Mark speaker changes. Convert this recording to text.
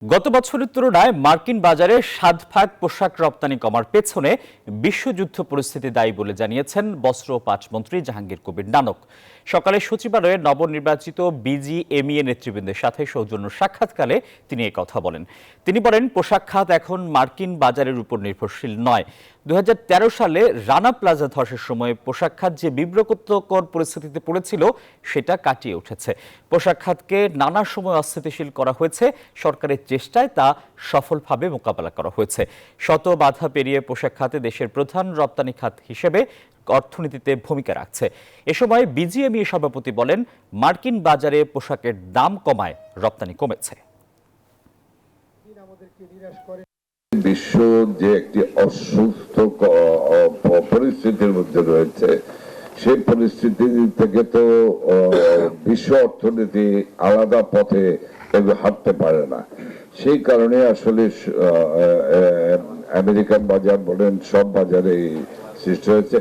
Speaker 1: গত বছরের তুলনায় মার্কিন বাজারে 7 ভাগ পোশাক রপ্তানি কমার পেছনে বিশ্বযুদ্ধ পরিস্থিতি দায়ী বলে জানিয়েছেন বস্ত্র ও পাট মন্ত্রী জাহাঙ্গীর কবির নানক। সকালে সচিবালয়ে নবনির্বাচিত বিজিএমইএ নেতৃবৃন্দের সাথে সৌজন্য সাক্ষাৎকালে তিনি কথা বলেন। তিনি বলেন, পোশাক খাত এখন মার্কিন বাজারের উপর নির্ভরশীল নয়। 2013 সালে রানা প্লাজা ধসের সময় পোশাক খাত যে বিব্রতকর পরিস্থিতিতে পড়েছিল সেটা কাটিয়ে উঠেছে। পোশাক খাতকে নানা সময় অস্থিতিশীল করা হয়েছে, সরকারের চেষ্টায় তা সফলভাবে মোকাবেলা করা হয়েছে। শত বাধা পেরিয়ে পোশাক খাতে দেশের প্রধান রপ্তানি খাত হিসেবে অর্থনীতিতে ভূমিকা রাখছে। এ সময় বিজিএমইএ সভাপতি বলেন, মার্কিন বাজারে পোশাকের দাম কমায় রপ্তানি কমেছে।
Speaker 2: বিশ্ব যে একটি অসুস্থ পরিস্থিতির মধ্যে রয়েছে, সেই পরিস্থিতি থেকে তো বিশ্ব অর্থনীতি আলাদা পথে হাঁটতে পারে না। সেই কারণে আসলে আমেরিকান বাজার বলেন, সব বাজারে সৃষ্টি হয়েছে।